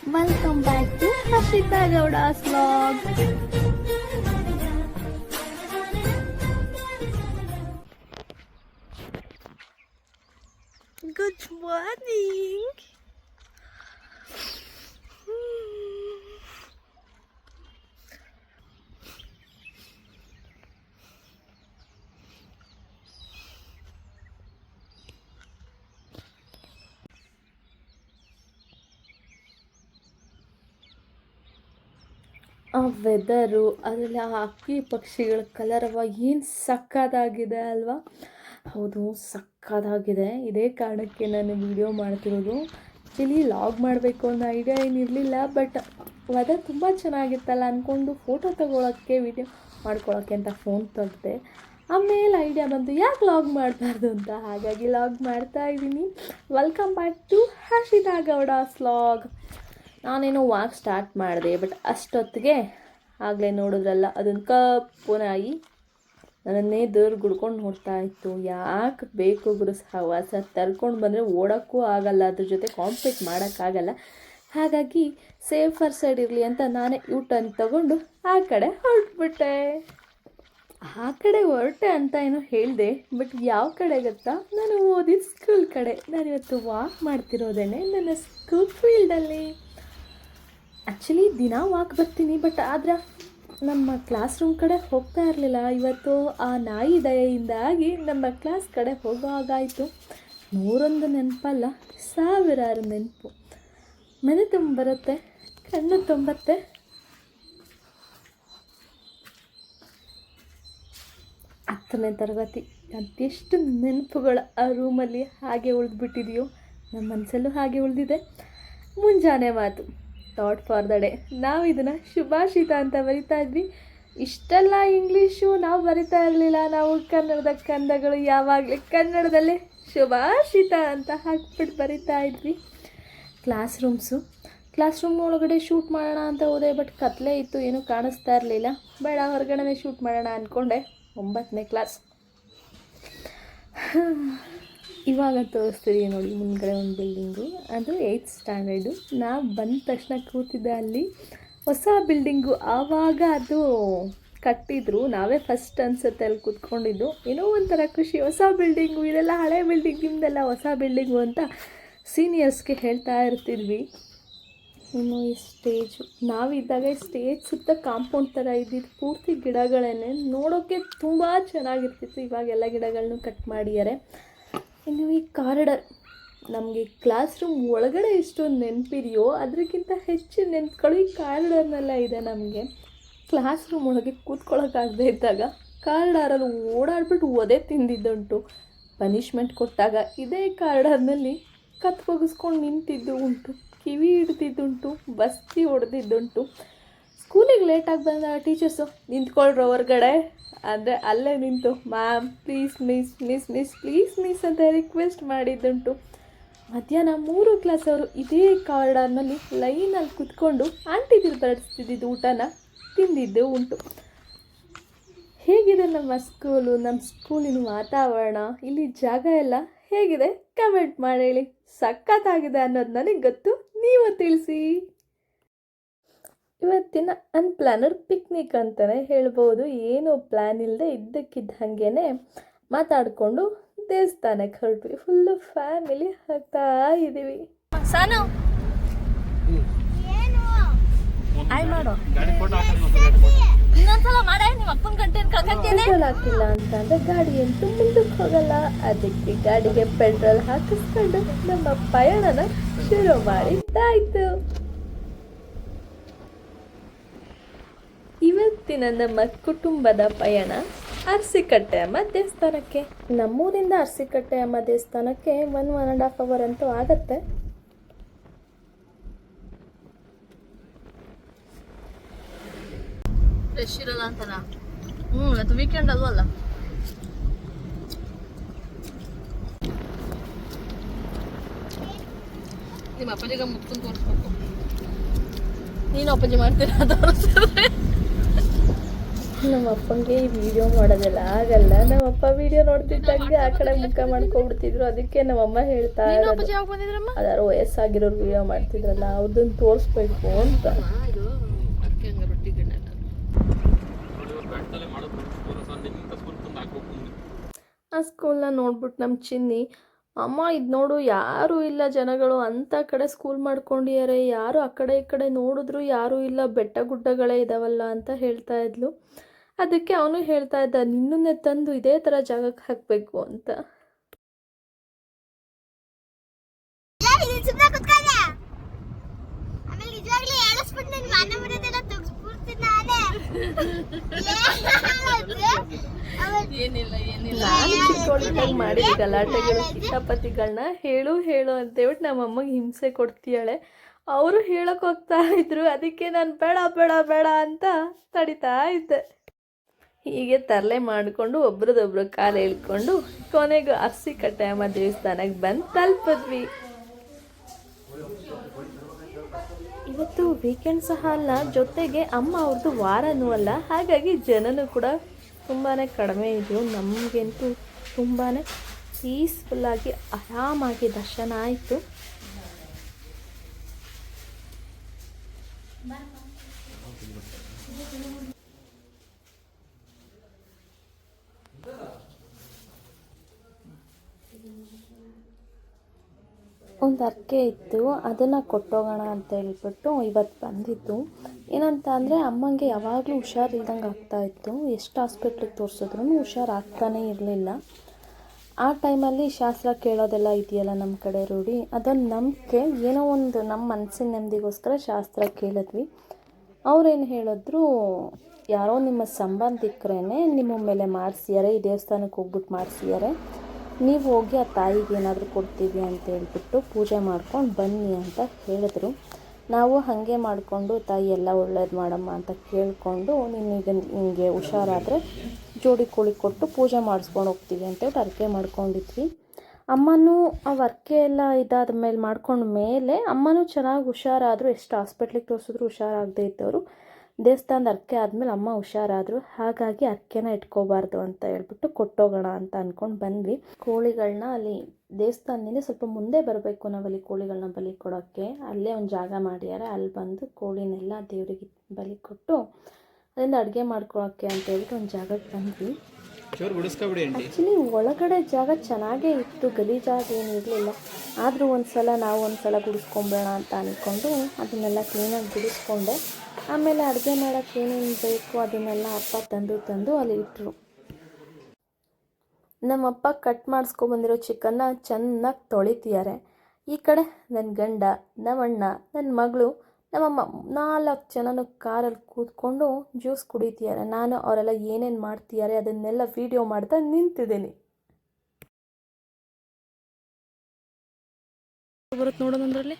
Welcome back to Hashita Gowda's vlog. Good morning. ಆ weather ಅದರಲ್ಲಿ ಆ ಹಕ್ಕಿ ಪಕ್ಷಿಗಳ ಕಲರವ ಏನು ಸಕ್ಕತ್ತಾಗಿದೆ ಅಲ್ವಾ? ಹೌದು, ಸಕ್ಕತ್ತಾಗಿದೆ. ಇದೇ ಕಾರಣಕ್ಕೆ ನಾನು ವಿಡಿಯೋ ಮಾಡ್ತಿರೋದು. ಆ್ಯಕ್ಚುಲಿ ಲಾಗ್ ಮಾಡಬೇಕು ಅನ್ನೋ ಐಡಿಯಾ ಏನಿರಲಿಲ್ಲ, ಬಟ್ ವೆದರ್ ತುಂಬ ಚೆನ್ನಾಗಿತ್ತಲ್ಲ ಅಂದ್ಕೊಂಡು ಫೋಟೋ ತೊಗೊಳಕ್ಕೆ ವಿಡಿಯೋ ಮಾಡ್ಕೊಳ್ಳೋಕ್ಕೆ ಅಂತ ಫೋನ್ ತೆಗೆದೆ. ಆಮೇಲೆ ಐಡಿಯಾ ಬಂತು ಯಾಕೆ ಲಾಗ್ ಮಾಡಬಾರ್ದು ಅಂತ, ಹಾಗಾಗಿ ಲಾಗ್ ಮಾಡ್ತಾ ಇದ್ದೀನಿ. Welcome back to Harshita Gowda's vlog. ನಾನೇನೋ ವಾಕ್ ಸ್ಟಾರ್ಟ್ ಮಾಡಿದೆ, ಬಟ್ ಅಷ್ಟೊತ್ತಿಗೆ ಆಗಲೇ ನೋಡಿದ್ರಲ್ಲ ಅದೊಂದು ಕಪ್ಪು ನಾಯಿ ನನ್ನನ್ನೇ ದೂರ ಗುಡ್ಕೊಂಡು ನೋಡ್ತಾ ಇತ್ತು. ಯಾಕೆ ಬೇಕು ಗುರು ಸಹವಾಸ, ತರ್ಕೊಂಡು ಬಂದರೆ ಓಡೋಕ್ಕೂ ಆಗಲ್ಲ, ಅದ್ರ ಜೊತೆ ಕಾಂಪೀಟ್ ಮಾಡೋಕ್ಕಾಗಲ್ಲ. ಹಾಗಾಗಿ ಸೇಫರ್ ಸೈಡ್ ಇರಲಿ ಅಂತ ನಾನೇ ಯೂಟರ್ನ್ ತಗೊಂಡು ಆ ಕಡೆ ಹೊರಟ್ಬಿಟ್ಟೆ. ಆ ಕಡೆ ಹೊರಟೆ ಅಂತ ಏನೋ ಹೇಳಿದೆ, ಬಟ್ ಯಾವ ಕಡೆ ಗೊತ್ತಾ? ನಾನು ಓದಿದ ಸ್ಕೂಲ್ ಕಡೆ. ನಾನಿವತ್ತು ವಾಕ್ ಮಾಡ್ತಿರೋದೇನೆ ನನ್ನ ಸ್ಕೂಲ್ ಫೀಲ್ಡಲ್ಲಿ. ಆ್ಯಕ್ಚುಲಿ ದಿನ ವಾಕ್ ಬರ್ತೀನಿ, ಬಟ್ ಆದರೆ ನಮ್ಮ ಕ್ಲಾಸ್ ರೂಮ್ ಕಡೆ ಹೋಗ್ತಾ ಇರಲಿಲ್ಲ. ಇವತ್ತು ಆ ನಾಯಿ ದಯೆಯಿಂದಾಗಿ ನಮ್ಮ ಕ್ಲಾಸ್ ಕಡೆ ಹೋಗೋ ಹಾಗಾಯಿತು. 101 ನೆನಪಲ್ಲ, 1000 ನೆನಪು. ಮನೆ ತುಂಬ ಬರುತ್ತೆ, ಕಣ್ಣು ತುಂಬತ್ತೆ. ಹತ್ತನೇ ತರಗತಿ ಅದೆಷ್ಟು ನೆನಪುಗಳು ಆ ರೂಮಲ್ಲಿ ಹಾಗೆ ಉಳಿದ್ಬಿಟ್ಟಿದೆಯೋ, ನಮ್ಮ ಮನಸ್ಸಲ್ಲೂ ಹಾಗೆ ಉಳಿದಿದೆ. ಮುಂಜಾನೆ ಮಾತು, ಥಾಟ್ ಫಾರ್ ದ ಡೇ. ನಾವು ಇದನ್ನು ಶುಭಾಷಿತ ಅಂತ ಬರಿತಾ ಇದ್ವಿ. ಇಷ್ಟೆಲ್ಲ ಇಂಗ್ಲೀಷು ನಾವು ಬರಿತಾ ಇರಲಿಲ್ಲ. ನಾವು ಕನ್ನಡದ ಕಂದಗಳು ಯಾವಾಗಲೇ ಕನ್ನಡದಲ್ಲೇ ಶುಭಾಷಿತ ಅಂತ ಹಾಕ್ಬಿಟ್ಟು ಬರಿತಾ ಇದ್ವಿ. ಕ್ಲಾಸ್ ರೂಮ್ ಒಳಗಡೆ ಶೂಟ್ ಮಾಡೋಣ ಅಂತ ಹೋದೆ, ಬಟ್ ಕತ್ಲೆ ಇತ್ತು, ಏನೂ ಕಾಣಿಸ್ತಾ ಇರಲಿಲ್ಲ. ಬೇಡ, ಹೊರಗಡೆ ಶೂಟ್ ಮಾಡೋಣ ಅಂದ್ಕೊಂಡೆ. 9ನೇ ಕ್ಲಾಸ್. ಇವಾಗ ತೋರಿಸ್ತೀವಿ ನೋಡಿ, ಮುಂದ್ಗಡೆ ಒಂದು ಬಿಲ್ಡಿಂಗು, ಅದು 8th ಸ್ಟ್ಯಾಂಡರ್ಡು. ನಾವು ಬಂದ ತಕ್ಷಣ ಕೂತಿದ್ದೆ ಅಲ್ಲಿ. ಹೊಸ ಬಿಲ್ಡಿಂಗು, ಆವಾಗ ಅದು ಕಟ್ಟಿದ್ರು, ನಾವೇ ಫಸ್ಟ್ ಅನ್ಸುತ್ತೆ ಅಲ್ಲಿ ಕೂತ್ಕೊಂಡಿದ್ದು. ಏನೋ ಒಂಥರ ಖುಷಿ, ಹೊಸ ಬಿಲ್ಡಿಂಗು, ಇದೆಲ್ಲ ಹಳೆ ಬಿಲ್ಡಿಂಗ್, ನಿಮ್ಮದೆಲ್ಲ ಹೊಸ ಬಿಲ್ಡಿಂಗು ಅಂತ ಸೀನಿಯರ್ಸ್ಗೆ ಹೇಳ್ತಾ ಇರ್ತಿದ್ವಿ. ಇನ್ನು ಈ ಸ್ಟೇಜು, ನಾವಿದ್ದಾಗ ಸ್ಟೇಜ್ ಸುತ್ತ ಕಾಂಪೌಂಡ್ ಥರ ಇದ್ದಿದ್ದು ಪೂರ್ತಿ ಗಿಡಗಳನ್ನೇ, ನೋಡೋಕ್ಕೆ ತುಂಬ ಚೆನ್ನಾಗಿರ್ತಿತ್ತು. ಇವಾಗೆಲ್ಲ ಗಿಡಗಳನ್ನೂ ಕಟ್ ಮಾಡಿದ್ದಾರೆ. ಇನ್ನು ಈ ಕಾರಿಡಾರ್, ನಮಗೆ ಕ್ಲಾಸ್ ರೂಮ್ ಒಳಗಡೆ ಎಷ್ಟೊಂದು ನೆನಪಿದೆಯೋ ಅದಕ್ಕಿಂತ ಹೆಚ್ಚಿನ ನೆನಪುಗಳು ಈ ಕಾರಿಡಾರ್ನೆಲ್ಲ ಇದೆ ನಮಗೆ. ಕ್ಲಾಸ್ ರೂಮ್ ಒಳಗೆ ಕೂತ್ಕೊಳ್ಳೋಕ್ಕಾಗದೇ ಇದ್ದಾಗ ಕಾರಿಡಾರಲ್ಲಿ ಓಡಾಡ್ಬಿಟ್ಟು ಒದೆ ತಿಂದಿದ್ದುಂಟು. ಪನಿಷ್ಮೆಂಟ್ ಕೊಟ್ಟಾಗ ಇದೇ ಕಾರಿಡಾರ್ನಲ್ಲಿ ಕತ್ಕೊಗಿಸ್ಕೊಂಡು ನಿಂತಿದ್ದು ಉಂಟು, ಕಿವಿ ಹಿಡ್ದಿದ್ದುಂಟು, ಬಸ್ತಿ ಹೊಡೆದಿದ್ದುಂಟು. ಸ್ಕೂಲಿಗೆ ಲೇಟಾಗಿ ಬಂದಾಗ ಟೀಚರ್ಸು ನಿಂತ್ಕೊಳ್ರು ಹೊರಗಡೆ ಅಂದರೆ ಅಲ್ಲೇ ನಿಂತು ಮ್ಯಾಮ್ ಪ್ಲೀಸ್ ಮಿಸ್ ಅಂತ ರಿಕ್ವೆಸ್ಟ್ ಮಾಡಿದ್ದುಂಟು. ಮಧ್ಯಾಹ್ನ 3 ಕ್ಲಾಸವರು ಇದೇ ಕಾರಿಡಾರ್ನಲ್ಲಿ ಲೈನಲ್ಲಿ ಕುತ್ಕೊಂಡು ಆಂಟಿದಿರು ಬಡಿಸ್ತಿದ್ದಿದ್ದು ಊಟನ ತಿಂದಿದ್ದು ಉಂಟು. ಹೇಗಿದೆ ನಮ್ಮ ಸ್ಕೂಲು, ನಮ್ಮ ಸ್ಕೂಲಿನ ವಾತಾವರಣ, ಇಲ್ಲಿ ಜಾಗ ಎಲ್ಲ ಹೇಗಿದೆ ಕಮೆಂಟ್ ಮಾಡಿ ಹೇಳಿ. ಸಖತ್ತಾಗಿದೆ ಅನ್ನೋದು ನನಗೆ ಗೊತ್ತು, ನೀವು ತಿಳಿಸಿ. ಇವತ್ತಿನ ಅನ್ಪ್ಲಾನಡ್ ಪಿಕ್ನಿಕ್ ಅಂತಲೇ ಹೇಳ್ಬೋದು. ಏನೂ ಪ್ಲ್ಯಾನ್ ಇಲ್ಲದೆ ಇದ್ದಕ್ಕಿದ್ದಂಗೆ ಮಾತಾಡಿಕೊಂಡು ದೇವಸ್ಥಾನಕ್ಕೆ ಹೊರಟ್ವಿ. ಫುಲ್ಲು ಫ್ಯಾಮಿಲಿ ಹೋಗ್ತಾ ಇದ್ದೀವಿ. ಸಾನು ಮಾಡೋ ಇನ್ನೊಂದ್ಸಲ ಮಾಡ, ನಿಮ್ಮ ಅಪ್ಪನ ಪೆಟ್ರೋಲ್ ಹಾಕಿಲ್ಲ ಅಂತಂದರೆ ಗಾಡಿ ಅಂತೂ ಮುಂದಕ್ಕೆ ಹೋಗಲ್ಲ. ಅದಕ್ಕೆ ಗಾಡಿಗೆ ಪೆಟ್ರೋಲ್ ಹಾಕಿಸ್ಕೊಂಡು ನಮ್ಮ ಪಯಣನ ಶುರು ಮಾಡಿದ್ದಾಯಿತು. ಇವತ್ತಿನ ನಮ್ಮ ಕುಟುಂಬದ ಪಯಣ ಅರಸಿಕಟ್ಟೆ ಅಮ್ಮ ದೇವಸ್ಥಾನಕ್ಕೆ. ನಮ್ಮೂರಿಂದ ಅರಸಿಕಟ್ಟೆ ಅಮ್ಮ ದೇವಸ್ಥಾನಕ್ಕೆ 1.5 ಅವರ್ ಅಂತೂ ಆಗತ್ತೆ. ಫ್ರೆಶ್ ಇರಲ್ಲ ಅಂತನಾ? ಅದು ವೀಕೆಂಡ್ ಅಲ್ವಲ್ಲ. ನಿಮ್ಮ ಅಪ್ಪಾಜಿಗೆ ಮುತ್ಕೊಂಡು ತೋರಿಸ್ಬೇಕು. ನೀನು ಅಪ್ಪಾಜಿ ಮಾಡ್ತೀರಾ ತೋರಿಸಿದ್ರೆ? ನಮ್ಮ ಅಪ್ಪಂಗೆ ಈ ವಿಡಿಯೋ ಮಾಡೋದೆಲ್ಲ ಆಗಲ್ಲ. ನಮ್ಮಪ್ಪ ವಿಡಿಯೋ ನೋಡ್ತಿದ್ದಂಗೆ ಆ ಕಡೆ ಮುಖ ಮಾಡ್ಕೊಬಿಡ್ತಿದ್ರು. ಅದಕ್ಕೆ ನಮ್ಮಮ್ಮ ಹೇಳ್ತಾ ಇರೋದು, ಅದಾರು ವಯಸ್ಸಾಗಿರೋರು ವಿಡಿಯೋ ಮಾಡ್ತಿದ್ರಲ್ಲ ಅವ್ರದ್ದನ್ನು ತೋರಿಸ್ಬೇಕು ಅಂತ. ಆ ಸ್ಕೂಲ್ನ ನೋಡ್ಬಿಟ್ಟು ನಮ್ಮ ಚಿನ್ನಿ, ಅಮ್ಮ ಇದು ನೋಡು ಯಾರೂ ಇಲ್ಲ ಜನಗಳು, ಅಂಥ ಕಡೆ ಸ್ಕೂಲ್ ಮಾಡ್ಕೊಂಡಿದ್ದಾರೆ, ಯಾರು ಆ ಕಡೆ ಈ ಕಡೆ ನೋಡಿದ್ರು ಯಾರೂ ಇಲ್ಲ, ಬೆಟ್ಟ ಗುಡ್ಡಗಳೇ ಇದಾವಲ್ಲ ಅಂತ ಹೇಳ್ತಾ ಇದ್ಲು. ಅದಕ್ಕೆ ಅವನು ಹೇಳ್ತಾ ಇದ್ದ, ನಿನ್ನನ್ನೇ ತಂದು ಇದೇ ಥರ ಜಾಗಕ್ಕೆ ಹಾಕಬೇಕು ಅಂತ. ನಾನು ಚಿಕ್ಕವಳಿದ್ದಾಗ ಮಾಡಿದ ಗಲಾಟೆಗಳು ಕಿತಾಪತಿಗಳನ್ನ ಹೇಳು ಹೇಳು ಅಂತೇಳ್ಬಿಟ್ಟು ನಮ್ಮಮ್ಮಗೆ ಹಿಂಸೆ ಕೊಡ್ತೀಯಾಳೆ. ಅವರು ಹೇಳೋಕೆ ಹೋಗ್ತಾ ಇದ್ರು, ಅದಕ್ಕೆ ನಾನು ಬೇಡ ಬೇಡ ಬೇಡ ಅಂತ ತಡಿತಾ ಇದ್ದೆ. ಹೀಗೆ ತರಲೆ ಮಾಡಿಕೊಂಡು ಒಬ್ರದೊಬ್ರು ಕಾಲು ಎಳ್ಕೊಂಡು ಕೊನೆಗೂ ಅರಸಿ ಕಟ್ಟೆಯಮ್ಮ ದೇವಸ್ಥಾನಕ್ಕೆ ಬಂದು ತಲುಪಿದ್ವಿ. ಇವತ್ತು ವೀಕೆಂಡ್ ಸಹ ಅಲ್ಲ, ಜೊತೆಗೆ ಅಮ್ಮ ಅವ್ರದ್ದು ವಾರನೂ ಅಲ್ಲ, ಹಾಗಾಗಿ ಜನನೂ ಕೂಡ ತುಂಬಾ ಕಡಿಮೆ ಇದ್ದರು. ನಮಗಂತೂ ತುಂಬಾ ಪೀಸ್ಫುಲ್ಲಾಗಿ ಆರಾಮಾಗಿ ದರ್ಶನ ಆಯಿತು. ಒಂದು ಅರ್ಕೆ ಇತ್ತು, ಅದನ್ನು ಕೊಟ್ಟೋಗೋಣ ಅಂತ ಹೇಳ್ಬಿಟ್ಟು ಇವತ್ತು ಬಂದಿದ್ದು. ಏನಂತ ಅಂದರೆ ಅಮ್ಮಂಗೆ ಯಾವಾಗಲೂ ಹುಷಾರಿಲ್ದಂಗೆ ಆಗ್ತಾಯಿತ್ತು. ಎಷ್ಟು ಹಾಸ್ಪಿಟ್ಲಿಗೆ ತೋರಿಸಿದ್ರೂ ಹುಷಾರಾಗ್ತಾನೇ ಇರಲಿಲ್ಲ. ಆ ಟೈಮಲ್ಲಿ ಶಾಸ್ತ್ರ ಕೇಳೋದೆಲ್ಲ ಇದೆಯಲ್ಲ ನಮ್ಮ ಕಡೆ ರೂಢಿ, ಅದೊಂದು ನಂಬಿಕೆ. ಏನೋ ಒಂದು ನಮ್ಮ ಮನಸ್ಸಿನ ನೆಮ್ಮದಿಗೋಸ್ಕರ ಶಾಸ್ತ್ರ ಕೇಳಿದ್ವಿ. ಅವರೇನು ಹೇಳಿದ್ರು, ಯಾರೋ ನಿಮ್ಮ ಸಂಬಂಧಿಕರೇನೆ ನಿಮ್ಮ ಮೇಲೆ ಮಾಡಿಸಿದ್ದಾರೆ, ಈ ದೇವಸ್ಥಾನಕ್ಕೆ ಹೋಗ್ಬಿಟ್ಟು ಮಾಡಿಸಿದ್ದಾರೆ, ನೀವು ಹೋಗಿ ಆ ತಾಯಿಗೆ ಏನಾದರೂ ಕೊಡ್ತೀವಿ ಅಂತ ಹೇಳ್ಬಿಟ್ಟು ಪೂಜೆ ಮಾಡ್ಕೊಂಡು ಬನ್ನಿ ಅಂತ ಹೇಳಿದ್ರು. ನಾವು ಹಾಗೆ ಮಾಡಿಕೊಂಡು ತಾಯಿ ಎಲ್ಲ ಒಳ್ಳೇದು ಮಾಡಮ್ಮ ಅಂತ ಕೇಳಿಕೊಂಡು, ನಿಮಗೆ ನಿಮಗೆ ಹುಷಾರಾದರೆ ಜೋಡಿ ಕೋಳಿ ಕೊಟ್ಟು ಪೂಜೆ ಮಾಡಿಸ್ಕೊಂಡು ಹೋಗ್ತೀವಿ ಅಂತೇಳಿ ಅರ್ಕೆ ಮಾಡ್ಕೊಂಡಿದ್ವಿ. ಅಮ್ಮನೂ ಆ ಅರ್ಕೆ ಎಲ್ಲ ಇದಾದ ಮೇಲೆ ಮಾಡ್ಕೊಂಡ ಮೇಲೆ ಅಮ್ಮನೂ ಚೆನ್ನಾಗಿ ಹುಷಾರಾದರು. ಎಷ್ಟು ಹಾಸ್ಪಿಟ್ಲಿಗೆ ತೋರಿಸಿದ್ರು ಹುಷಾರಾಗದೇ ಇದ್ದವರು ದೇವಸ್ಥಾನದ ಅರ್ಕೆ ಆದಮೇಲೆ ಅಮ್ಮ ಹುಷಾರಾದರು. ಹಾಗಾಗಿ ಅರ್ಕೆನ ಇಟ್ಕೋಬಾರ್ದು ಅಂತ ಹೇಳ್ಬಿಟ್ಟು ಕೊಟ್ಟೋಗೋಣ ಅಂತ ಅಂದ್ಕೊಂಡು ಬಂದ್ವಿ. ಕೋಳಿಗಳನ್ನ ಅಲ್ಲಿ ದೇವಸ್ಥಾನದಿಂದ ಸ್ವಲ್ಪ ಮುಂದೆ ಬರಬೇಕು ನಾವಲ್ಲಿ ಕೋಳಿಗಳನ್ನ ಬಲಿ ಕೊಡೋಕ್ಕೆ. ಅಲ್ಲೇ ಒಂದು ಜಾಗ ಮಾಡ್ಯಾರ, ಅಲ್ಲಿ ಬಂದು ಕೋಳಿನೆಲ್ಲ ದೇವರಿಗೆ ಬಲಿ ಕೊಟ್ಟು ಅದರಿಂದ ಅಡುಗೆ ಮಾಡ್ಕೊಳಕ್ಕೆ ಅಂತ ಹೇಳ್ಬಿಟ್ಟು ಒಂದು ಜಾಗಕ್ಕೆ ಬಂದ್ವಿ. ಆ್ಯಕ್ಚುಲಿ ಒಳಗಡೆ ಜಾಗ ಚೆನ್ನಾಗೇ ಇತ್ತು, ಗಲೀಜಾಗಿ ಏನು ಇರಲಿಲ್ಲ. ಆದರೂ ನಾವು ಒಂದು ಸಲ ಗುಡಿಸ್ಕೊಂಬೇಡ ಅಂತ ಅಂದ್ಕೊಂಡು ಅದನ್ನೆಲ್ಲ ಕ್ಲೀನಾಗಿ ಗುಡಿಸ್ಕೊಂಡೆ. ಆಮೇಲೆ ಅಡುಗೆ ಮಾಡೋಕ್ಕೆ ಏನೇನು ಬೇಕು ಅದನ್ನೆಲ್ಲ ಅಪ್ಪ ತಂದು ಅಲ್ಲಿ ಇಟ್ಟರು. ನಮ್ಮಪ್ಪ ಕಟ್ ಮಾಡಿಸ್ಕೊಬಂದಿರೋ ಚಿಕನ್ನ ಚೆನ್ನಾಗಿ ತೊಳಿತಿದ್ದಾರೆ. ಈ ಕಡೆ ನನ್ನ ಗಂಡ, ನಮ್ಮಣ್ಣ, ನನ್ನ ಮಗಳು, ನಮ್ಮಮ್ಮ 4 ಜನನು ಕಾರಲ್ಲಿ ಕೂತ್ಕೊಂಡು ಜ್ಯೂಸ್ ಕುಡಿತಿದ್ದಾರೆ. ನಾನು ಅವರೆಲ್ಲ ಏನೇನು ಮಾಡ್ತಿದ್ದಾರೆ ಅದನ್ನೆಲ್ಲ ವೀಡಿಯೋ ಮಾಡ್ತಾ ನಿಂತಿದ್ದೀನಿ. ಬರುತ್ತೆ ನೋಡೋದಂದ್ರಲ್ಲಿ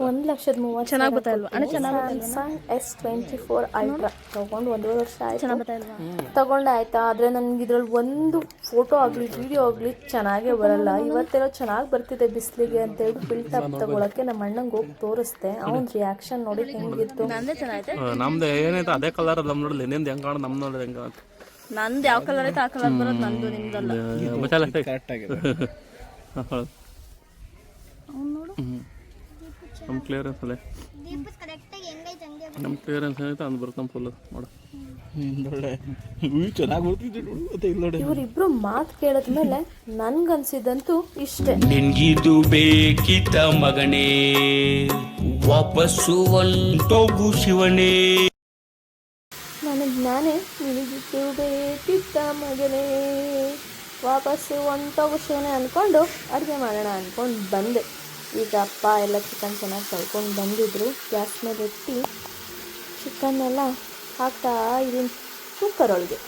1,30,000 ಚೆನ್ನಾಗಿ ಬರ್ತಾಯಿಲ್ವಾ ಅಣ್ಣ? ಸ್ಯಾಮ್ಸಂಗ್ S24 ಅಲ್ಟ್ರಾ ತೊಗೊಂಡು 1.5 ವರ್ಷ ಆಯ್ತು. ಚೆನ್ನಾಗಿ ಬರ್ತಾಯಿಲ್ವಾ? ತೊಗೊಂಡೆ ಆಯಿತಾ. ಆದರೆ ನನಗೆ ಇದರಲ್ಲಿ ಒಂದು ಫೋಟೋ ಆಗಲಿ ವಿಡಿಯೋ ಆಗಲಿ ಚೆನ್ನಾಗೇ ಬರಲ್ಲ. ಇವತ್ತೆಲ್ಲ ಚೆನ್ನಾಗಿ ಬರ್ತಿದೆ ಬಿಸಿಲಿಗೆ ಅಂತೇಳಿ ಫಿಲ್ಟರ್ ತೊಗೊಳಕ್ಕೆ ನಮ್ಮ ಅಣ್ಣಂಗೆ ಹೋಗಿ ತೋರಿಸ್ದೆ. ಅವನ ರಿಯಾಕ್ಷನ್ ನೋಡಿ ಹೆಂಗಿತ್ತು. ನಂದೇ ಚೆನ್ನಾಗಿದೆ, ನಮ್ದು ಏನೈತೆ ಅದೇ ಕಲರ್ ನಮ್ಮ ನೋಡಲಿ, ನಿಂದು ಹೆಂಗೆ ಕಾಣೋದು ನಮ್ಮ ನೋಡೋದು ಹೆಂಗೆ. ನಂದು ಯಾವ ಕಲರ್ ಐತೆ ಆ ಕಲರ್ ಬರೋದು, ನಂದು ನಿಮ್ದಲ್ಲ. ಕರೆಕ್ಟ್ ಆಗಿದೆ. ನಮ್ಮ ಕ್ಲಿಯರೆನ್ಸ್ ಅಲ್ಲೇ ನಮ್ಮ ಕ್ಲಿಯರೆನ್ಸ್ ಏನೈತೆ ಅಂದ್ ಬರುತ್ತೆ ನಮ್ಮ ಫುಲ್ ಮಾಡು. ಚೆನ್ನಾಗಿ ಬರ್ತಿದ್ದೆ. ಇವರಿಬ್ರು ಮಾತು ಕೇಳಿದ್ಮೇಲೆ ನನ್ಗನ್ಸಿದಂತೂ ಇಷ್ಟೇ, ನಿನ್ಗಿದು ಬೇಕಿತ್ತ ಮಗನೇ, ವಾಪಸ್ಸು ಒಂಟೋಗು ಶಿವನೇ. ನಾನೇ ನಿನಗಿದು ಬೇಕಿತ್ತ ಮಗನೇ, ವಾಪಸ್ಸು ಒಂಟೋಗು ಶಿವನೇ ಅಂದ್ಕೊಂಡು ಅಡುಗೆ ಮಾಡೋಣ ಅಂದ್ಕೊಂಡು ಬಂದೆ. ಈಗ ಅಪ್ಪ ಎಲ್ಲ ಚಿಕನ್ ಚೆನ್ನಾಗಿ ತೊಳ್ಕೊಂಡು ಬಂದಿದ್ರು. ಗ್ಯಾಸ್ ಮೇಲೆ ಇಟ್ಟು ಚಿಕನ್ನೆಲ್ಲ ಹಾಕ್ತಾ ಇದೀನಿ ಕುಕ್ಕರ್ ಒಳಗೆ.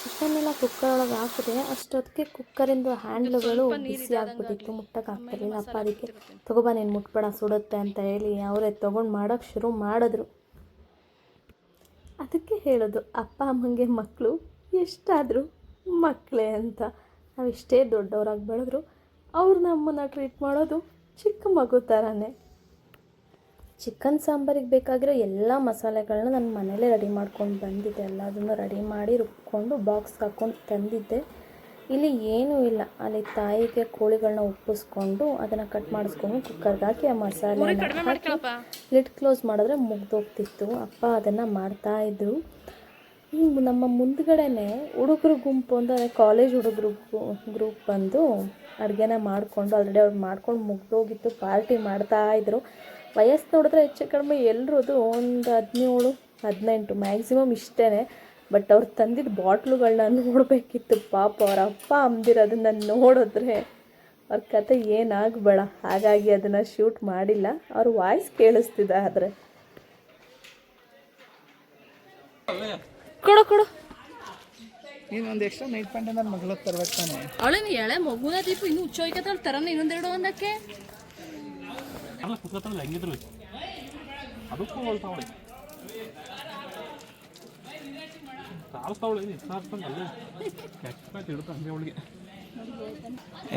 ಚಿಕನ್ನೆಲ್ಲ ಕುಕ್ಕರ್ ಒಳಗೆ ಹಾಕಿದೆ. ಅಷ್ಟೊತ್ತಿಗೆ ಕುಕ್ಕರಿಂದ ಹ್ಯಾಂಡ್ಲುಗಳು ಬಿಸಿ ಆಗಿಬಿಟ್ಟಿತ್ತು, ಮುಟ್ಟಕ್ಕೆ ಆಗ್ತಿರ್ಲಿಲ್ಲ. ಅಪ್ಪ ಅದಕ್ಕೆ ತೊಗೊಬಾ ನೀನು ಮುಟ್ಬೇಡ ಸುಡುತ್ತೆ ಅಂತ ಹೇಳಿ ಅವರೇ ತೊಗೊಂಡು ಮಾಡೋಕ್ಕೆ ಶುರು ಮಾಡಿದ್ರು. ಅದಕ್ಕೆ ಹೇಳೋದು ಅಪ್ಪ ಅಮ್ಮಂಗೆ ಮಕ್ಕಳು ಎಷ್ಟಾದರೂ ಮಕ್ಕಳೇ ಅಂತ. ನಾವಿಷ್ಟೇ ದೊಡ್ಡವರಾಗಿ ಬೆಳೆದ್ರು ಅವ್ರು ನಮ್ಮನ್ನು ಟ್ರೀಟ್ ಮಾಡೋದು ಚಿಕ್ಕ ಮಗು ಥರನೇ. ಚಿಕನ್ ಸಾಂಬಾರಿಗೆ ಬೇಕಾಗಿರೋ ಎಲ್ಲ ಮಸಾಲೆಗಳನ್ನ ನಾನು ಮನೇಲೇ ರೆಡಿ ಮಾಡ್ಕೊಂಡು ಬಂದಿದ್ದೆ. ಎಲ್ಲದನ್ನು ರೆಡಿ ಮಾಡಿ ರುಬ್ಕೊಂಡು ಬಾಕ್ಸ್ಗೆ ಹಾಕ್ಕೊಂಡು ತಂದಿದ್ದೆ. ಇಲ್ಲಿ ಏನೂ ಇಲ್ಲ, ಅಲ್ಲಿ ತಾಯಿಗೆ ಕೋಳಿಗಳನ್ನ ಉಪ್ಪಿಸ್ಕೊಂಡು ಅದನ್ನು ಕಟ್ ಮಾಡಿಸ್ಕೊಂಡು ಕುಕ್ಕರ್ಗೆ ಹಾಕಿ ಆ ಮಸಾಲೆ ಹಾಕಿ ಲಿಡ್ ಕ್ಲೋಸ್ ಮಾಡಿದ್ರೆ ಮುಗ್ದೋಗ್ತಿತ್ತು. ಅಪ್ಪ ಅದನ್ನು ಮಾಡ್ತಾಯಿದ್ರು. ಹಿಂಗೆ ನಮ್ಮ ಮುಂದ್ಗಡೆನೇ ಹುಡುಗರು ಗುಂಪು ಅಂದರೆ ಕಾಲೇಜ್ ಹುಡುಗರು ಗ್ರೂಪ್ ಬಂದು ಅಡುಗೆನ ಮಾಡಿಕೊಂಡು ಆಲ್ರೆಡಿ ಅವ್ರು ಮಾಡ್ಕೊಂಡು ಮುಗ್ದೋಗಿತ್ತು. ಪಾರ್ಟಿ ಮಾಡ್ತಾಯಿದ್ರು. ವಯಸ್ಸು ನೋಡಿದ್ರೆ ಹೆಚ್ಚು ಕಡಿಮೆ ಎಲ್ಲರದು ಒಂದು 17-18 ಮ್ಯಾಕ್ಸಿಮಮ್ ಇಷ್ಟೇ. ಬಟ್ ಅವ್ರು ತಂದಿದ್ದ ಬಾಟ್ಲುಗಳನ್ನ ನೋಡಬೇಕಿತ್ತು. ಪಾಪ ಅವ್ರ ಅಪ್ಪ ಅಮ್ಮದಿರೋದನ್ನು ನೋಡಿದ್ರೆ ಅವ್ರ ಕತೆ ಏನಾಗಬೇಡ, ಹಾಗಾಗಿ ಅದನ್ನು ಶೂಟ್ ಮಾಡಿಲ್ಲ. ಅವ್ರ ವಾಯ್ಸ್ ಕೇಳಿಸ್ತಿದೆ. ಆದರೆ ಕೊಡು ಇನ್ನೊಂದು ಎಕ್ಸ್ಟ್ರಾ ನೈಟ್ ಪ್ಯಾಂಟ್ ನನ್ನ ಮಗಳ ತರ್ಬೇಕು ತಾನೆ. ಅವಳೇನು ಎಳೆ ಮಗುನ ದೀಪ ಇನ್ನೂ ಹುಚ್ಚೋಯ್ಕತ್ತಲ್ಲ ತರನ ಇನ್ನೊಂದೆರಡು ಒಂದಕ್ಕೆ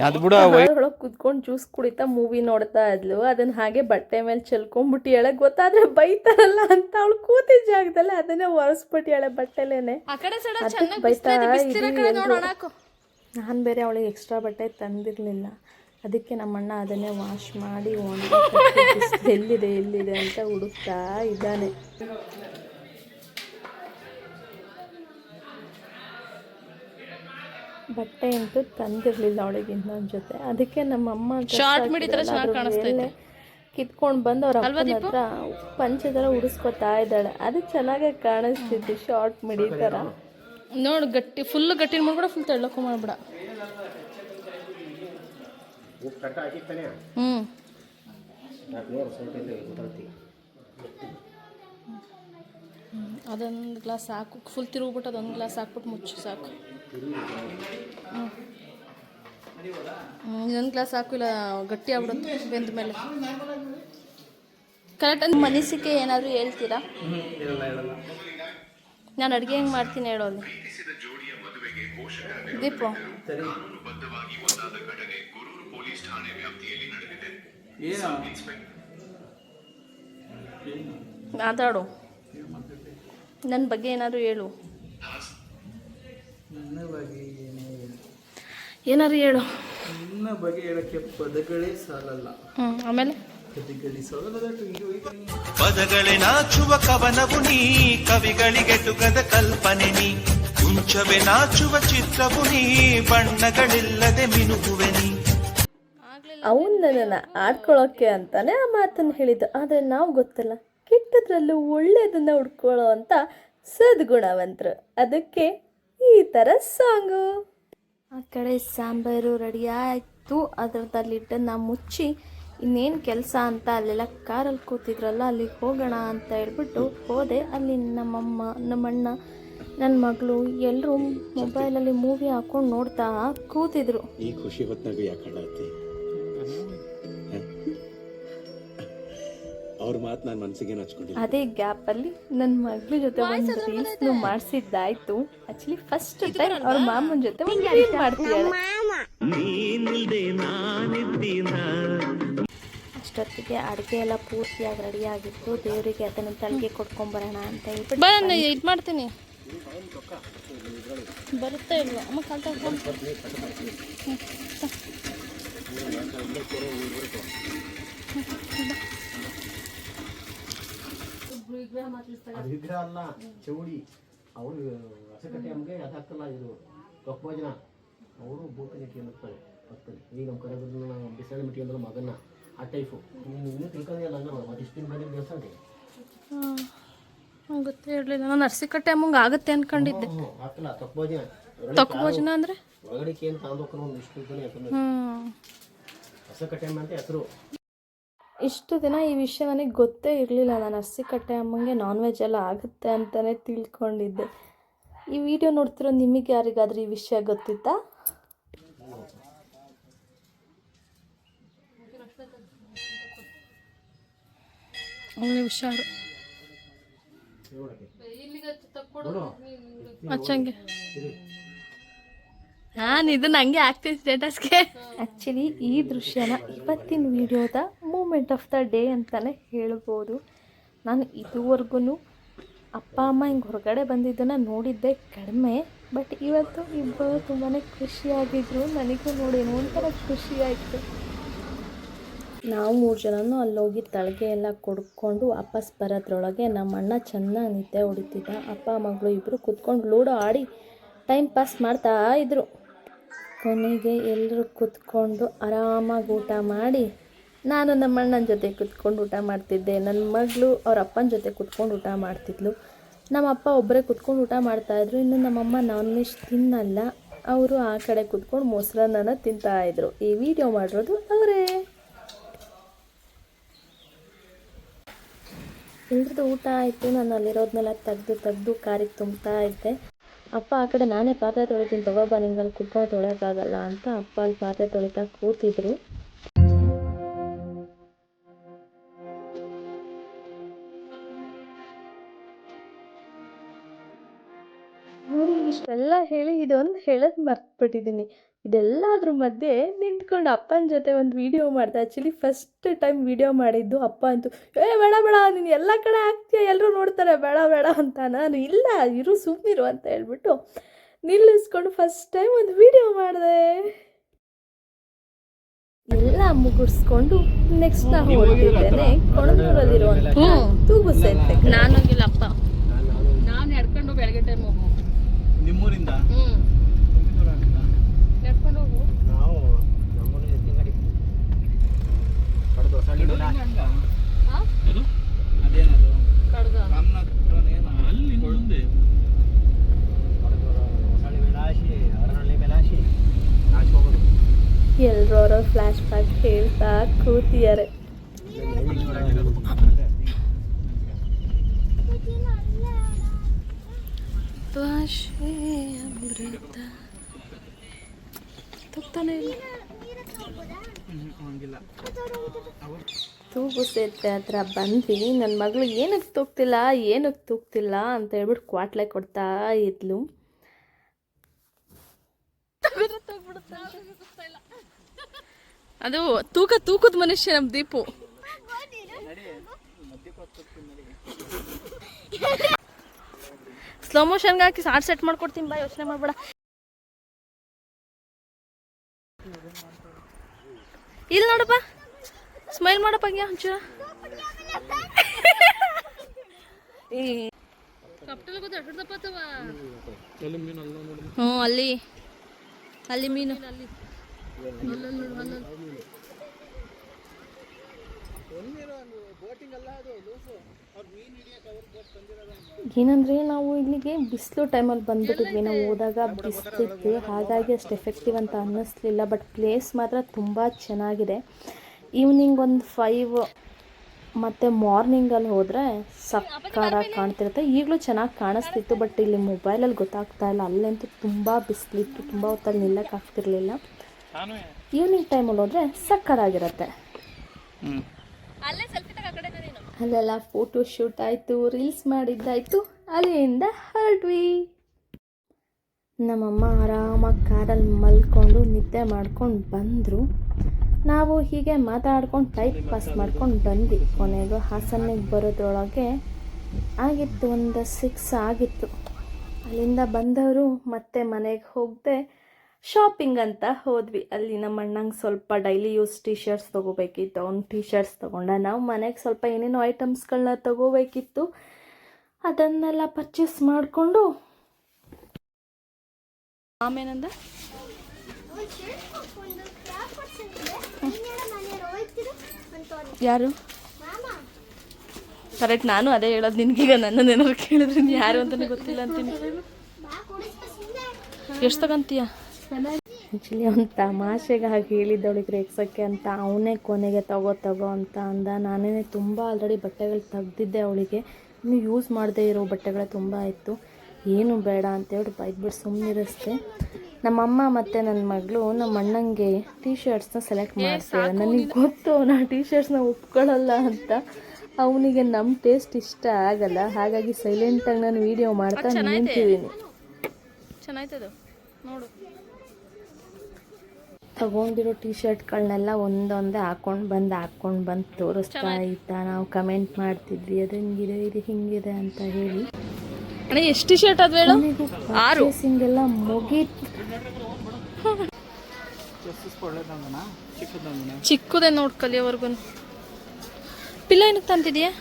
ಅದು ಬಿಡು. ಒಳಗೆ ಕುತ್ಕೊಂಡು ಜ್ಯೂಸ್ ಕುಡಿತಾ ಮೂವಿ ನೋಡ್ತಾ ಇದ್ಲು. ಅದನ್ನ ಹಾಗೆ ಬಟ್ಟೆ ಮೇಲೆ ಚೆಲ್ಕೊಂಡ್ಬಿಟ್ಟು ಎಳೆ ಗೊತ್ತಾದ್ರೆ ಬೈತಾರಲ್ಲ ಅಂತ ಅವಳು ಕೂತಿದ್ದ ಜಾಗದಲ್ಲಿ ಅದನ್ನೇ ಒರೆಸ್ಬಿಟ್ಟು ಎಳೆ ಬಟ್ಟೆಲೇನೆ ಬೈತಾ ಇದ್ವಿ. ನಾನು ಬೇರೆ ಅವಳಿಗೆ ಎಕ್ಸ್ಟ್ರಾ ಬಟ್ಟೆ ತಂದಿರಲಿಲ್ಲ. ಅದಕ್ಕೆ ನಮ್ಮಣ್ಣ ಅದನ್ನೇ ವಾಶ್ ಮಾಡಿ ಎಲ್ಲಿದೆ ಅಂತ ಹುಡುಕ್ತಾ ಇದ್ದಾನೆ. ಬಟ್ಟೆ ಅಂತೂ ತಂದಿರಲಿಲ್ಲ ಅವಳಿಗೆ ಇನ್ನೊಂದು ಜೊತೆ. ಅದಕ್ಕೆ ನಮ್ಮಮ್ಮ ಕಿತ್ಕೊಂಡು ಬಂದು ಅವ್ರ ಅಪ್ಪನ ಹತ್ರ ಪಂಚೆ ಥರ ಉಡಿಸ್ಕೊತಾ ಇದ್ದಾಳೆ. ಅದು ಚೆನ್ನಾಗಿ ಕಾಣಿಸ್ತಿತ್ತು, ಶಾರ್ಟ್ ಮಿಡಿ ಥರ. ನೋಡು ಗಟ್ಟಿ ಫುಲ್ ಗಟ್ಟಿ ಮಾಡ್ಬಿಡ, ಫುಲ್ ತೆಳ್ಳಕ್ಕೂ ಮಾಡ್ಬಿಡ. ಅದೊಂದು ಗ್ಲಾಸ್ ಸಾಕು, ಫುಲ್ ತಿರುಗ್ಬಿಟ್ಟು ಅದೊಂದು ಗ್ಲಾಸ್ ಹಾಕ್ಬಿಟ್ಟು ಮುಚ್ಚು ಸಾಕು. ಇನ್ನೊಂದು ಗ್ಲಾಸ್ ಹಾಕು, ಇಲ್ಲ ಗಟ್ಟಿ ಆಗ್ಬಿಡುತ್ತೆ ಬೆಂದ ಮೇಲೆ. ಕರೆಕ್ಟ್ ಮನಸ್ಸಿಗೆ ಏನಾದರೂ ಹೇಳ್ತೀರಾ? ನಾನು ಅಡುಗೆ ಹೆಂಗೆ ಮಾಡ್ತೀನಿ ಹೇಳೋದು ದೀಪ. ಮಾತಾಡು, ನನ್ನ ಬಗ್ಗೆ ಏನಾದರೂ ಹೇಳು. ಏನಾದ್ರು ಹೇಳು. ನನ್ನ ಬಗ್ಗೆ ಹೇಳಕ್ಕೆ ಪದಗಳೇ ಸಾಲಲ್ಲ. ಆಮೇಲೆ ಪದಗಳೇ ನಾಚುವ ಕವನವು ನೀ, ಕವಿಗಳಿಗೆ ತುಗದ ಕಲ್ಪನೆ ನೀ, ಕುಂಚವೇ ನಾಚುವ ಚಿತ್ರವು ನೀ, ಬಣ್ಣಗಳಿಲ್ಲದೆ ಮಿನುಗುವೆ ನೀ. ಅವನು ನನ್ನನ್ನು ಆಡ್ಕೊಳ್ಳೋಕ್ಕೆ ಅಂತಾನೆ ಆ ಮಾತನ್ನು ಹೇಳಿದ್ದು. ಆದರೆ ನಾವು ಗೊತ್ತಲ್ಲ, ಕೆಟ್ಟದ್ರಲ್ಲೂ ಒಳ್ಳೆಯದನ್ನು ಹುಡ್ಕೊಳ್ಳೋ ಅಂತ ಸದ್ಗುಣವಂತರು. ಅದಕ್ಕೆ ಈ ಥರ ಸಾಂಗು. ಆ ಕಡೆ ಸಾಂಬಾರು ರೆಡಿ ಆಯಿತು. ಅದರದಲ್ಲಿಟ್ಟನ್ನು ಮುಚ್ಚಿ ಇನ್ನೇನು ಕೆಲಸ ಅಂತ ಅಲ್ಲೆಲ್ಲ ಕಾರಲ್ಲಿ ಕೂತಿದ್ರಲ್ಲ ಅಲ್ಲಿಗೆ ಹೋಗೋಣ ಅಂತ ಹೇಳ್ಬಿಟ್ಟು ಹೋದೆ. ಅಲ್ಲಿ ನಮ್ಮಮ್ಮ, ನಮ್ಮಣ್ಣ, ನನ್ನ ಮಗಳು ಎಲ್ಲರೂ ಮೊಬೈಲಲ್ಲಿ ಮೂವಿ ಹಾಕ್ಕೊಂಡು ನೋಡ್ತಾ ಕೂತಿದ್ರು. ಈ ಖುಷಿ ಹೊತ್ತಾಗ ಯಾಕೆ ಅವ್ರ ಮಾತು ನನ್ನ ಮನಸ್ಸಿಗೆ ಹಚ್ಕೊಂಡಿಲ್ಲ. ಅದೇ ಗ್ಯಾಪಲ್ಲಿ ನನ್ನ ಮಗಳ ಜೊತೆ ಒಂದು ರೀಲ್ಸ್ನು ಮಾಡಿಸಿದ್ದಾಯ್ತು. ಆ್ಯಕ್ಚುಲಿ ಫಸ್ಟ್ ಟೈಮ್ ಅವ್ರ ಮಾಮನ ಜೊತೆ ಒಂದು ರೀಲ್ ಮಾಡ್ತಿದ್ದಾಳೆ. ಅಷ್ಟೊತ್ತಿಗೆ ಅಡುಗೆ ಎಲ್ಲ ಪೂರ್ತಿಯಾಗಿ ರೆಡಿ ಆಗಿತ್ತು. ದೇವರಿಗೆ ಅದನ್ನು ತಲೆಗೆ ಕೊಟ್ಕೊಂಬರೋಣ ಅಂತ ಹೇಳ್ಬಿಟ್ಟು ಇದು ಮಾಡ್ತೀನಿ. ಬರುತ್ತೆ ಇಲ್ವಾ ಅಮ್ಮ ಕಾಲ್ ತಗೊಂಡು ವಿಗ್ರಹ ಅಲ್ಲ, ಚೌಡಿ. ಅವರು ಹೊಸಕಟ್ಟೆ ಅಮ್ಮಗೆ ಅದಾಗ್ತಲ್ಲ, ಇದು ಭೋಜನ ಅವರು ಭೂತನಿಕೆ ಅನ್ನುತ್ತಾರೆ ಭಕ್ತಲ್ಲಿ. ಈಗ ನಮ್ಮ ಕರೆದ್ರು ನಾವು ಬಿಸಾಣಿ ಮಿಟ್ಟಿ ಅಂದ್ರೆ ಮಗನ ಆ ಟೈಪು. ಇನ್ನೂ ತಿಳ್ಕೊಂಡಿಲ್ಲ ಹಂಗ ಮತ್ತೆ ಇಷ್ಟು ದಿನ ಬಂದಿದ್ದು ದೇವಸ್ಥಾನಕ್ಕೆ ಗೊತ್ತೇ ಇರಲಿಲ್ಲ. ನಾನು ಅರಸಿಕಟ್ಟೆ ಅಮ್ಮಂಗೆ ಆಗುತ್ತೆ ಅನ್ಕೊಂಡಿದ್ದೆ. ಆಗ್ತಲ್ಲ ಭೋಜನ. ಭೋಜನ ಅಂದರೆ ಒಳಗಡೆಗೆ ಏನು ತಗೊಂಡೋಗ್ಕೊಂಡು ಒಂದು ಇಷ್ಟು ದಿನ ಹೊಸಕಟ್ಟೆ ಅಮ್ಮ ಅಂತ ಹೆಸರು. ಇಷ್ಟು ದಿನ ಈ ವಿಷಯ ನನಗೆ ಗೊತ್ತೇ ಇರಲಿಲ್ಲ. ನಾನು ಅರಸಿಕಟ್ಟೆ ಅಮ್ಮಂಗೆ ನಾನ್ ವೆಜ್ ಎಲ್ಲ ಆಗುತ್ತೆ ಅಂತಲೇ ತಿಳ್ಕೊಂಡಿದ್ದೆ. ಈ ವಿಡಿಯೋ ನೋಡ್ತಿರೋ ನಿಮಗೆ ಯಾರಿಗಾದ್ರೂ ಈ ವಿಷಯ ಗೊತ್ತಿತ್ತಾ? ಹುಷಾರು ಹಚ್ಚಂಗೆ. ನಾನು ಇದನ್ನ ಹಂಗೆ ಹಾಕ್ತೀನಿ ಸ್ಟೇಟಸ್ಗೆ. ಆ್ಯಕ್ಚುಲಿ ಈ ದೃಶ್ಯನ ಇವತ್ತಿನ ವಿಡಿಯೋದ ಮೂಮೆಂಟ್ ಆಫ್ ದ ಡೇ ಅಂತಲೇ ಹೇಳ್ಬೋದು. ನಾನು ಇದುವರೆಗೂ ಅಪ್ಪ ಅಮ್ಮ ಹಿಂಗೆ ಹೊರಗಡೆ ಬಂದಿದ್ದನ್ನು ನೋಡಿದ್ದೆ ಕಡಿಮೆ. ಬಟ್ ಇವತ್ತು ಇಬ್ಬರು ತುಂಬಾ ಖುಷಿಯಾಗಿದ್ದರು. ನನಗೂ ನೋಡಿ ಏನೋ ಒಂಥರ ಖುಷಿಯಾಯಿತು. ನಾವು 3 ಜನನೂ ಅಲ್ಲೋಗಿ ತಳಗೆ ಎಲ್ಲ ಕೊಡ್ಕೊಂಡು ವಾಪಸ್ ಬರೋದ್ರೊಳಗೆ ನಮ್ಮ ಅಣ್ಣ ಚೆನ್ನಾಗಿ ನಿದ್ದೆ ಹೊಡಿತಿದ್ದ. ಅಪ್ಪ ಮಗಳು ಇಬ್ಬರು ಕೂತ್ಕೊಂಡು ಲೂಡೋ ಆಡಿ ಟೈಮ್ ಪಾಸ್ ಮಾಡ್ತಾ ಇದ್ದರು. ಕೊನೆಗೆ ಎಲ್ಲರೂ ಕೂತ್ಕೊಂಡು ಆರಾಮಾಗಿ ಊಟ ಮಾಡಿ, ನಾನು ನಮ್ಮ ಅಣ್ಣನ ಜೊತೆ ಕೂತ್ಕೊಂಡು ಊಟ ಮಾಡ್ತಿದ್ದೆ. ನನ್ನ ಮಗಳು ಅವ್ರ ಅಪ್ಪನ ಜೊತೆ ಕೂತ್ಕೊಂಡು ಊಟ ಮಾಡ್ತಿದ್ಲು. ನಮ್ಮ ಅಪ್ಪ ಒಬ್ಬರೇ ಕೂತ್ಕೊಂಡು ಊಟ ಮಾಡ್ತಾಯಿದ್ರು. ಇನ್ನು ನಮ್ಮಮ್ಮ ನಾನ್ ವೆಜ್ ತಿನ್ನಲ್ಲ, ಅವರು ಆ ಕಡೆ ಕೂತ್ಕೊಂಡು ಮೊಸರನ್ನ ತಿಂತಾಯಿದ್ರು. ಈ ವಿಡಿಯೋ ಮಾಡಿರೋದು ಅವರೇ. ಎಲ್ರದ್ದು ಊಟ ಆಯಿತು. ನಾನು ಅಲ್ಲಿರೋದನ್ನೆಲ್ಲ ತೆಗೆದು ಕಾರಿಗೆ ತುಂಬ್ತಾ ಇದ್ದೆ. ಅಪ್ಪ ಆ ಕಡೆ ನಾನೇ ಪಾತ್ರೆ ತೊಳಿತೀನಿ ತಗೋಬಾ, ನಿಂಗಲ್ಲಿ ಕುತ್ಕೊಂಡು ತೊಳೆಯೋಕ್ಕಾಗಲ್ಲ ಅಂತ ಅಪ್ಪ ಅಲ್ಲಿ ಪಾತ್ರೆ ತೊಳಿತಾ ಕೂತಿದ್ರು. ನೋಡಿ ಇಷ್ಟೆಲ್ಲ ಹೇಳಿ ಇದೊಂದು ಹೇಳೋದು ಮರ್ತ್ಬಿಟ್ಟಿದ್ದೀನಿ. ಇದೆಲ್ಲದ್ರ ಮಧ್ಯೆ ನಿಂತ್ಕೊಂಡು ಅಪ್ಪನ ಜೊತೆ ಒಂದು ವೀಡಿಯೋ ಮಾಡಿದೆ. ಆ್ಯಕ್ಚುಲಿ ಫಸ್ಟ್ ಟೈಮ್ ವೀಡಿಯೋ ಮಾಡಿದ್ದು. ಅಪ್ಪ ಅಂತೂ ಬೇಡ ಬೇಡ ನೀನು ಎಲ್ಲ ಕಡೆ ಹಾಕ್ತೀಯ, ಎಲ್ಲರೂ ನೋಡ್ತಾರೆ, ಬೇಡ ಬೇಡ ಅಂತ. ನಾನು ಇಲ್ಲ ಇರು ಸುಮ್ಮನಿರು ಅಂತ ಹೇಳ್ಬಿಟ್ಟು ನಿಲ್ಲಿಸ್ಕೊಂಡು ಫಸ್ಟ್ ಟೈಮ್ ಒಂದು ವೀಡಿಯೋ ಮಾಡಿದೆ. ಎಲ್ಲ ಮುಗಿಸ್ಕೊಂಡು ನೆಕ್ಸ್ಟ್ ನಾವು ಹೋಗ್ತಿದ್ದೇನೆ ಕೊಣದೂರಲ್ಲಿರುವಂಥ ತೂಗು ಸೇತುವೆ. ನಾನು ಹೋಗಿಲ್ಲ ಅಪ್ಪ, ನಾನು ನಡ್ಕೊಂಡು ಬೆಳಗ್ಗೆ ಟೈಮ್ ಹೋಗು. ನಿಮ್ಮೂರಿಂದ ನಡ್ಕೊಂಡು ಹೋಗು. ನಾವು ನಮ್ಮೂರು ಎತ್ತಿನಗಾಡಿ ಕಡ್ದು ಹೊಸಳ್ಳಿ ಅದೇನದು ಕಡ್ಗ ರಾಮನಾಥ್ಪುರನೇನು ಅಲ್ಲಿ ಮುಂದೆ ಕಡ್ದು ಹೊಸಳ್ಳಿ ಮೇಲಾಶಿ ಅರನಹಳ್ಳಿ ಮೇಲಾಶಿ ನಾಶಿ ಹೋಗೋದು. ಎಲ್ಲರೂ ಅವರ ಫ್ಲ್ಯಾಶ್ ಬ್ಯಾಕ್ ಹೇಳ್ತಾ ಕೂತಿದ್ದಾರೆ. ತೂಗು ಸೇತುವೆ ಹತ್ರ ಬಂದ್ವಿ. ನನ್ನ ಮಗಳು ಏನಕ್ಕೆ ತೂಗ್ತಿಲ್ಲ ಅಂತ ಹೇಳ್ಬಿಟ್ಟು ಕ್ವಾಟ್ಲೆ ಕೊಡ್ತಾ ಇದ್ಲು. ಅದು ತೂಕದ ಮನುಷ್ಯ ನಮ್ಮ ದೀಪು. ಸ್ಲೋ ಮೋಷನ್ಗೆ ಹಾಕಿ ಸಾಡ್ ಸೆಟ್ ಮಾಡ್ಕೊಡ್ತೀನಿ ಬಾ, ಯೋಚನೆ ಮಾಡಬೇಡ. ಇಲ್ಲಿ ನೋಡಪ್ಪ, ಸ್ಮೈಲ್ ಮಾಡಪ್ಪ ಹಂಗೆ ಒಂಚೂರ. ಹ್ಞೂ ಅಲ್ಲಿ ಮೀನು ಏನಂದರೆ ನಾವು ಇಲ್ಲಿಗೆ ಬಿಸಿಲು ಟೈಮಲ್ಲಿ ಬಂದ್ಬಿಟ್ಟಿದ್ವಿ. ನಾವು ಹೋದಾಗ ಬಿಸಿಲಿತ್ತು, ಹಾಗಾಗಿ ಅಷ್ಟು ಎಫೆಕ್ಟಿವ್ ಅಂತ ಅನ್ನಿಸ್ಲಿಲ್ಲ. ಬಟ್ ಪ್ಲೇಸ್ ಮಾತ್ರ ತುಂಬ ಚೆನ್ನಾಗಿದೆ. ಈವ್ನಿಂಗ್ ಒಂದು 5 ಮತ್ತು ಮಾರ್ನಿಂಗಲ್ಲಿ ಹೋದರೆ ಸಕ್ಕತ್ತಾಗಿ ಕಾಣ್ತಿರುತ್ತೆ. ಈಗಲೂ ಚೆನ್ನಾಗಿ ಕಾಣಿಸ್ತಿತ್ತು, ಬಟ್ ಇಲ್ಲಿ ಮೊಬೈಲಲ್ಲಿ ಗೊತ್ತಾಗ್ತಾ ಇಲ್ಲ. ಅಲ್ಲಂತೂ ತುಂಬ ಬಿಸಿಲಿತ್ತು, ತುಂಬ ಹೊತ್ತಲ್ಲಿ ನಿಲ್ಲಕ್ಕಾಗ್ತಿರ್ಲಿಲ್ಲ. ಈವ್ನಿಂಗ್ ಟೈಮಲ್ಲಿ ಹೋದರೆ ಸಕ್ಕತ್ತಾಗಿರುತ್ತೆ. ಅಲ್ಲೆಲ್ಲ ಫೋಟೋ ಶೂಟ್ ಆಯಿತು, ರೀಲ್ಸ್ ಮಾಡಿದ್ದಾಯಿತು. ಅಲ್ಲಿಂದ ಹೊರಟ್ವಿ. ನಮ್ಮಮ್ಮ ಆರಾಮಾಗಿ ಕಾರಲ್ಲಿ ಮಲ್ಕೊಂಡು ನಿದ್ದೆ ಮಾಡ್ಕೊಂಡು ಬಂದರು. ನಾವು ಹೀಗೆ ಮಾತಾಡ್ಕೊಂಡು ಟೈಮ್ ಪಾಸ್ ಮಾಡ್ಕೊಂಡು ಬಂದ್ವಿ. ಕೊನೆಗೂ ಹಾಸನಿಗೆ ಬರೋದ್ರೊಳಗೆ ಆಗಿತ್ತು, ಒಂದು 6 ಆಗಿತ್ತು. ಅಲ್ಲಿಂದ ಬಂದವರು ಮತ್ತೆ ಮನೆಗೆ ಹೋಗದೆ ಶಾಪಿಂಗ್ ಅಂತ ಹೋದ್ವಿ. ಅಲ್ಲಿ ನಮ್ಮ ಅಣ್ಣಂಗೆ ಸ್ವಲ್ಪ ಡೈಲಿ ಯೂಸ್ ಟೀ ಶರ್ಟ್ಸ್ ತೊಗೋಬೇಕಿತ್ತು. ಅವ್ನು ಟೀ ಶರ್ಟ್ಸ್ ತೊಗೊಂಡ. ನಾವು ಮನೆಗೆ ಸ್ವಲ್ಪ ಏನೇನೋ ಐಟಮ್ಸ್ಗಳನ್ನ ತೊಗೋಬೇಕಿತ್ತು. ಅದನ್ನೆಲ್ಲ ಪರ್ಚೇಸ್ ಮಾಡಿಕೊಂಡು ಆಮೇನಂದ ಯಾರು ಕರೆಕ್ಟ್, ನಾನು ಅದೇ ಹೇಳೋದು ನಿನಗೀಗ. ನನ್ನನ್ನು ಏನಾದ್ರು ಕೇಳಿದ್ರೆ ನೀನು ಯಾರು ಅಂತಲೇ ಗೊತ್ತಿಲ್ಲ ಅಂತೀನಿ. ಎಷ್ಟು ತಗೊಂತೀಯ? ಆ್ಯಕ್ಚುಲಿ ಅವ್ನು ತಮಾಷೆಗಾಗಿ ಹೇಳಿದ್ದವಳಿಗೆ ರೇಗ್ಸೋಕ್ಕೆ ಅಂತ ಅವನೇ ಕೊನೆಗೆ ತಗೋ ಅಂತ ಅಂದ. ನಾನೇ ತುಂಬ ಆಲ್ರೆಡಿ ಬಟ್ಟೆಗಳು ತೆಗ್ದಿದ್ದೆ ಅವಳಿಗೆ. ಇನ್ನು ಯೂಸ್ ಮಾಡದೇ ಇರೋ ಬಟ್ಟೆಗಳೇ ತುಂಬ ಇತ್ತು. ಏನು ಬೇಡ ಅಂತೇಳಿ ಬೈದ್ಬಿಟ್ಟು ಸುಮ್ಮನಿರಿಸ್ದೆ. ನಮ್ಮಮ್ಮ ಮತ್ತು ನನ್ನ ಮಗಳು ನಮ್ಮ ಅಣ್ಣಂಗೆ ಟೀ ಶರ್ಟ್ಸ್ನ ಸೆಲೆಕ್ಟ್ ಮಾಡ್ತಾರೆ. ನನಗೆ ಗೊತ್ತು ನಾ ಟೀ ಶರ್ಟ್ಸ್ನ ಒಪ್ಕೊಳ್ಳಲ್ಲ ಅಂತ. ಅವನಿಗೆ ನಮ್ಮ ಟೇಸ್ಟ್ ಇಷ್ಟ ಆಗಲ್ಲ. ಹಾಗಾಗಿ ಸೈಲೆಂಟಾಗಿ ನಾನು ವೀಡಿಯೋ ಮಾಡ್ತಾ ನಿಂತಿದ್ದೀನಿ. ಚೆನ್ನಾಯ್ತದು ನೋಡು. ತಗೊಂಡಿರೋ ಟಿ ಶರ್ಟ್ಗಳನ್ನೆಲ್ಲ ಒಂದೊಂದೇ ಹಾಕ್ಕೊಂಡು ಬಂದು ತೋರಿಸ್ತಾ ಇದ್ದ. ನಾವು ಕಮೆಂಟ್ ಮಾಡ್ತಿದ್ವಿ ಅದು ಹಿಂಗಿದೆ ಇದು ಹಿಂಗಿದೆ ಅಂತ ಹೇಳಿ. ಅಣ್ಣ ಎಷ್ಟು ಟಿ ಶರ್ಟ್ ಅದು ಹೇಳು? 6 ಎಲ್ಲ ಮುಗೀತು. ಚಿಕ್ಕದೇ ನೋಡ್ಕಲಿಯವರೆಗೂ. ಪಿಲ್ಲ ಏನಕ್ಕೆ ತಂತಿದ್ಯಾ?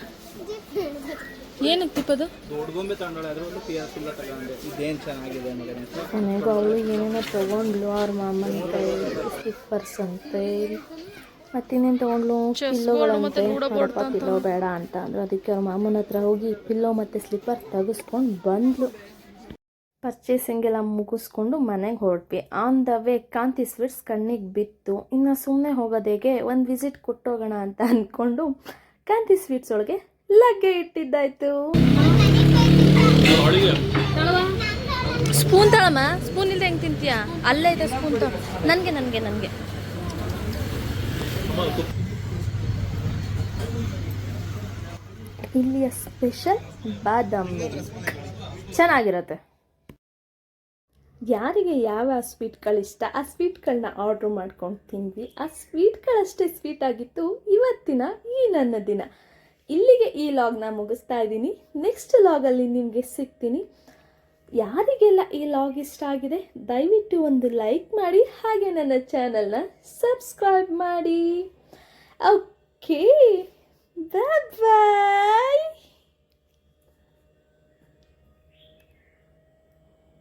ಏನಕ್ಕೆ ತಿಪ್ಪದು? ದೊಡ್ಡಗೊಂಬೆ ತಗೊಂಡೋಳೆ, ಅದರಲ್ಲೂ PS ಇಲ್ಲ ತಗೊಂಡೆ. ಇದೇನು ಚೆನ್ನಾಗಿದೆ ಮಗನೇ. ಕೊನೆಗೂ ಅವಳು ಏನೇನೋ ತೊಗೊಂಡ್ಲು ಅವ್ರ ಮಾಮನ ಕೈ ಸ್ಲಿಪ್ಪರ್ಸ್ ಅಂತೆ, ಮತ್ತಿನ್ನೇನು ತೊಗೊಂಡ್ಲು ಪಿಲ್ಲೋಗಳಂತೆ. ನೋಡಪ್ಪ ಪಿಲ್ಲೋ ಬೇಡ ಅಂತ ಅಂದರು. ಅದಕ್ಕೆ ಅವ್ರ ಮಾಮನ ಹತ್ರ ಹೋಗಿ ಪಿಲ್ಲೋ ಮತ್ತು ಸ್ಲಿಪ್ಪರ್ ತೆಗೆಸ್ಕೊಂಡು ಬಂದ್ಲು. ಪರ್ಚೇಸಿಂಗ್ ಎಲ್ಲ ಮುಗಿಸ್ಕೊಂಡು ಮನೆಗೆ ಹೊರಟ್ವಿ. ಆನ್ ದ ವೇ ಕಾಂತಿ ಸ್ವೀಟ್ಸ್ ಕಣ್ಣಿಗೆ ಬಿತ್ತು. ಇನ್ನು ಸುಮ್ಮನೆ ಹೋಗೋದೇಗೆ ಒಂದು ವಿಸಿಟ್ ಕೊಟ್ಟೋಗೋಣ ಅಂತ ಅಂದ್ಕೊಂಡು ಕಾಂತಿ ಸ್ವೀಟ್ಸ್ ಒಳಗೆ ಲಗ್ಗೆ ಇಟ್ಟಿದ್ದಾಯ್ತು. ಸ್ಪೂನ್ ತಳಮ್ಮ. ಸ್ಪೂನ್ ಇಲ್ಲದೆ ಹೆಂಗೆ ತಿಂತೀಯಾ? ಅಲ್ಲೇ ಇದೆ ಸ್ಪೂನ್ ತೊ. ನನಗೆ ಇಲ್ಲಿಯ ಸ್ಪೆಷಲ್ ಬಾದಾಮ್ ಮಿಲ್ಕ್ ಚೆನ್ನಾಗಿರುತ್ತೆ. ಯಾರಿಗೆ ಯಾವ ಸ್ವೀಟ್ಗಳಿಷ್ಟ ಆ ಸ್ವೀಟ್ಗಳನ್ನ ಆರ್ಡ್ರ್ ಮಾಡ್ಕೊಂಡು ತಿಂದ್ವಿ. ಆ ಸ್ವೀಟ್ಗಳಷ್ಟೇ ಸ್ವೀಟ್ ಆಗಿತ್ತು ಇವತ್ತಿನ ಈ ನನ್ನ ದಿನ. ಇಲ್ಲಿಗೆ ಈ ಲಾಗ್ನ ಮುಗಿಸ್ತಾ ಇದ್ದೀನಿ. ನೆಕ್ಸ್ಟ್ ಲಾಗಲ್ಲಿ ನಿಮಗೆ ಸಿಗ್ತೀನಿ. ಯಾರಿಗೆಲ್ಲ ಈ ಲಾಗ್ ಇಷ್ಟ ಆಗಿದೆ ದಯವಿಟ್ಟು ಒಂದು ಲೈಕ್ ಮಾಡಿ, ಹಾಗೆ ನನ್ನ ಚಾನಲ್ನ ಸಬ್ಸ್ಕ್ರೈಬ್ ಮಾಡಿ. ಓಕೆ, ಬಾಯ್ ಬಾಯ್.